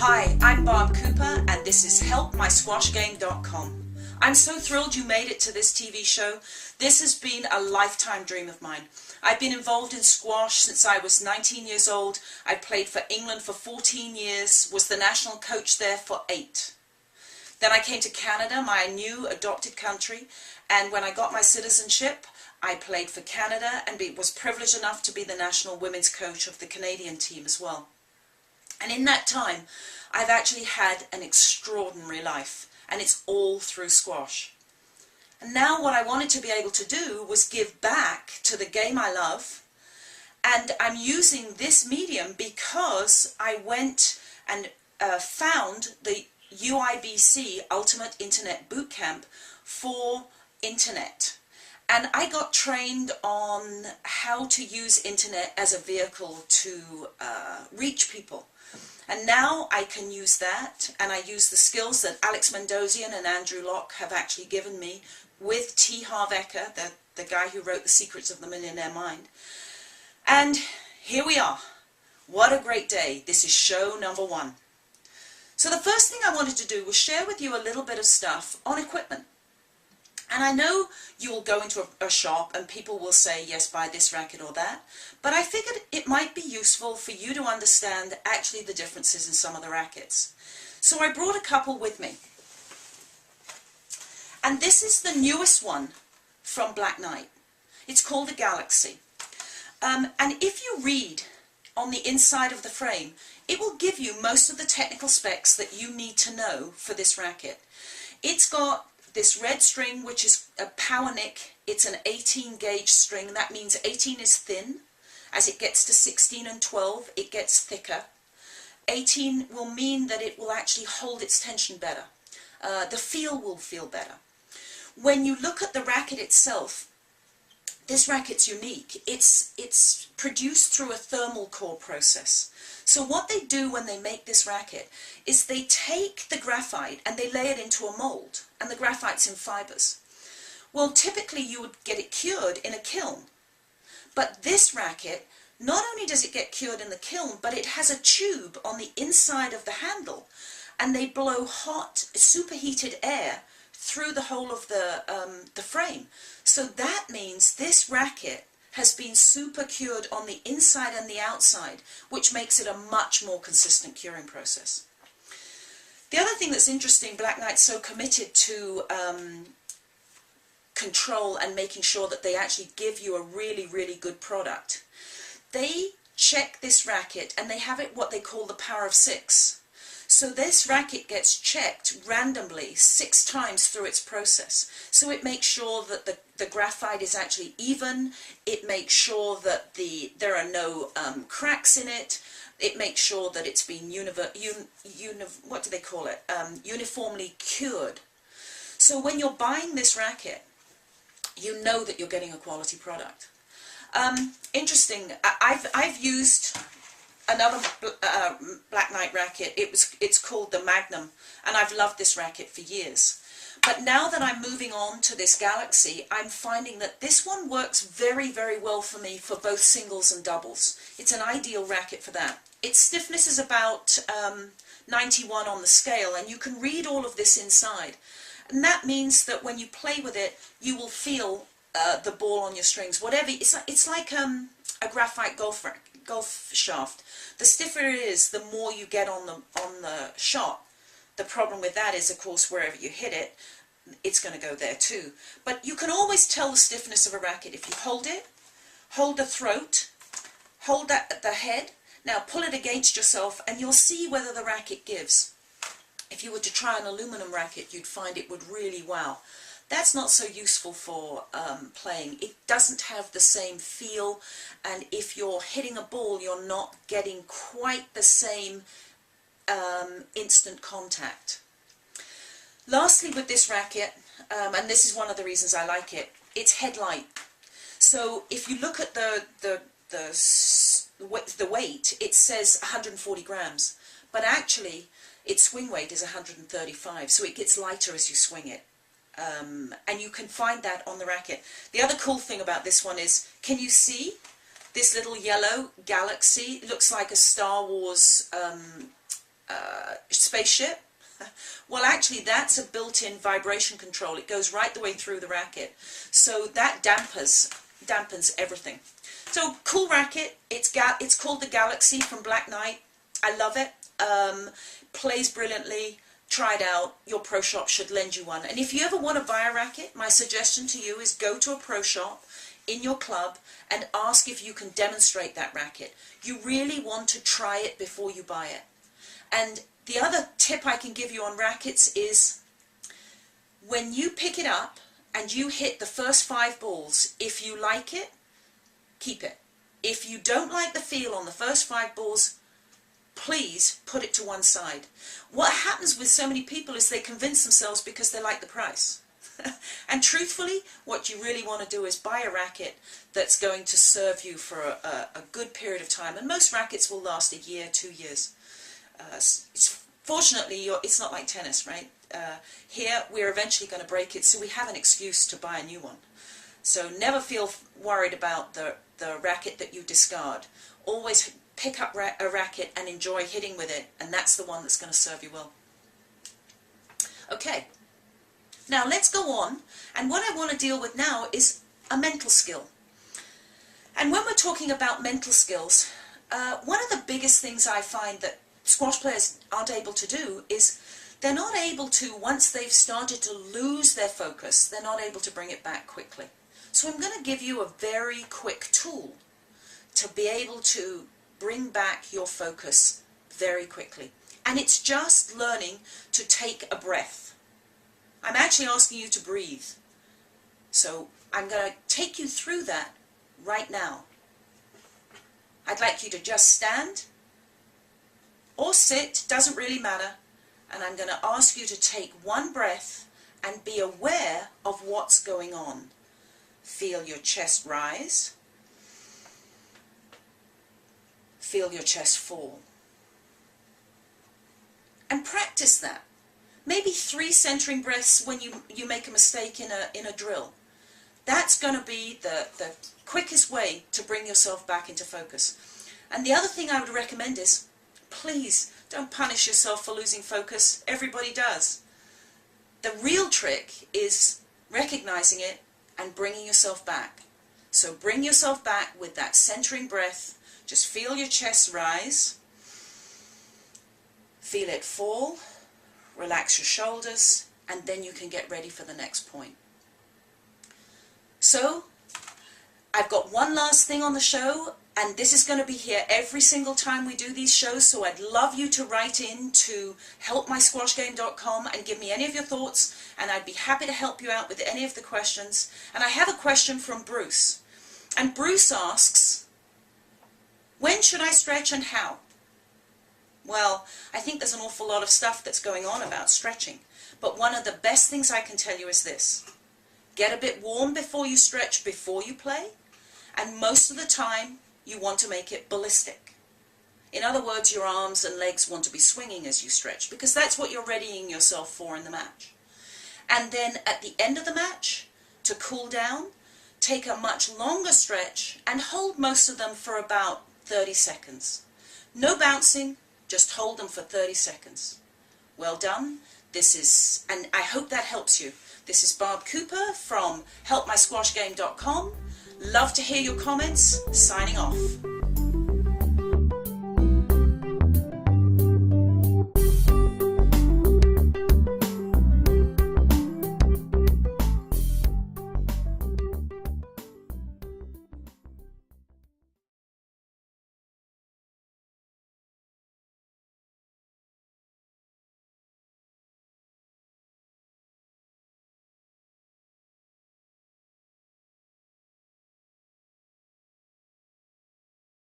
Hi, I'm Barb Cooper and this is HelpMySquashGame.com. I'm so thrilled you made it to this TV show. This has been a lifetime dream of mine. I've been involved in squash since I was 19 years old. I played for England for 14 years, was the national coach there for 8. Then I came to Canada, my new adopted country, and when I got my citizenship, I played for Canada and was privileged enough to be the national women's coach of the Canadian team as well. And in that time, I've actually had an extraordinary life, and it's all through squash. And now what I wanted to be able to do was give back to the game I love, and I'm using this medium because I went and found the UIBC Ultimate Internet Bootcamp for internet. And I got trained on how to use internet as a vehicle to reach people. And now I can use that, and I use the skills that Alex Mendosian and Andrew Locke have actually given me with T. Harv Eker, the guy who wrote The Secrets of the Millionaire Mind. And here we are. What a great day. This is show number 1. So the first thing I wanted to do was share with you a little bit of stuff on equipment. And I know you will go into a shop and people will say, yes, buy this racket or that. But I figured it might be useful for you to understand actually the differences in some of the rackets. So I brought a couple with me. And this is the newest one from Black Knight. It's called the Galaxy. And if you read on the inside of the frame, it will give you most of the technical specs that you need to know for this racket. It's got this red string, which is a power nick. It's an 18 gauge string. That means 18 is thin. As it gets to 16 and 12, it gets thicker. 18 will mean that it will actually hold its tension better. The feel will feel better. When you look at the racket itself, this racket's unique. It's produced through a thermal core process. So what they do when they make this racket is they take the graphite and they lay it into a mold, and the graphite's in fibers. Well, typically you would get it cured in a kiln. But this racket, not only does it get cured in the kiln, but it has a tube on the inside of the handle, and they blow hot, superheated air through the whole of the frame. So that means this racket has been super cured on the inside and the outside, which makes it a much more consistent curing process. The other thing that's interesting, Black Knight's so committed to control and making sure that they actually give you a really, really good product. They check this racket and they have it what they call the power of 6. So this racket gets checked randomly 6 times through its process. So it makes sure that the graphite is actually even. It makes sure that there are no cracks in it. It makes sure that it's been uniformly cured. So when you're buying this racket, you know that you're getting a quality product. Interesting. I've used another Black Knight racket. It's called the Magnum, and I've loved this racket for years. But now that I'm moving on to this Galaxy, I'm finding that this one works very, very well for me for both singles and doubles. It's an ideal racket for that. Its stiffness is about 91 on the scale, and you can read all of this inside. And that means that when you play with it, you will feel the ball on your strings. Whatever, it's like a graphite golf shaft. The stiffer it is, the more you get on the shot. The problem with that is, of course, wherever you hit it, it's going to go there too. But you can always tell the stiffness of a racket if you hold it, hold the throat, hold that at the head. Now pull it against yourself and you'll see whether the racket gives. If you were to try an aluminum racket, you'd find it would really wow. That's not so useful for playing. It doesn't have the same feel, and if you're hitting a ball, you're not getting quite the same instant contact. Lastly, with this racket, and this is one of the reasons I like it, it's headlight. So if you look at the weight, it says 140 grams, but actually its swing weight is 135, so it gets lighter as you swing it. And you can find that on the racket. The other cool thing about this one is, can you see this little yellow galaxy. It looks like a Star Wars spaceship. Well, actually, that's a built-in vibration control. It goes right the way through the racket. So that dampens everything. So, cool racket. It's called the Galaxy from Black Knight. I love it. Plays brilliantly. Try it out. Your pro shop should lend you one. And if you ever want to buy a racket, my suggestion to you is go to a pro shop in your club and ask if you can demonstrate that racket. You really want to try it before you buy it. And the other tip I can give you on rackets is when you pick it up and you hit the first 5 balls, if you like it, keep it. If you don't like the feel on the first 5 balls, please put it to one side. What happens with so many people is they convince themselves because they like the price. And truthfully, what you really want to do is buy a racket that's going to serve you for a good period of time. And most rackets will last a year, 2 years. Fortunately, it's not like tennis, right? Here, we're eventually going to break it, so we have an excuse to buy a new one. So never feel worried about the racket that you discard. Always pick up a racket and enjoy hitting with it, and that's the one that's going to serve you well. Okay, now let's go on, and what I want to deal with now is a mental skill. And when we're talking about mental skills, one of the biggest things I find that squash players aren't able to do is they're not able to, once they've started to lose their focus, they're not able to bring it back quickly. So I'm going to give you a very quick tool to be able to bring back your focus very quickly. And it's just learning to take a breath. I'm actually asking you to breathe. So I'm going to take you through that right now. I'd like you to just stand or sit, doesn't really matter, and I'm going to ask you to take one breath and be aware of what's going on. Feel your chest rise. Feel your chest fall. And practice that. Maybe 3 centering breaths when you make a mistake in a drill. That's going to be the quickest way to bring yourself back into focus. And the other thing I would recommend is, please don't punish yourself for losing focus. Everybody does. The real trick is recognizing it and bringing yourself back. So bring yourself back with that centering breath. Just feel your chest rise. Feel it fall. Relax your shoulders, and then you can get ready for the next point. So, I've got one last thing on the show, and this is going to be here every single time we do these shows, so I'd love you to write in to helpmysquashgame.com and give me any of your thoughts, and I'd be happy to help you out with any of the questions. And I have a question from Bruce. And Bruce asks, when should I stretch and how? Well, I think there's an awful lot of stuff that's going on about stretching, but one of the best things I can tell you is this. Get a bit warm before you stretch, before you play, and most of the time you want to make it ballistic. In other words, your arms and legs want to be swinging as you stretch, because that's what you're readying yourself for in the match. And then at the end of the match, to cool down, take a much longer stretch and hold most of them for about 30 seconds. No bouncing, just hold them for 30 seconds. Well done. And I hope that helps you. This is Barb Cooper from helpmysquashgame.com. Love to hear your comments. Signing off.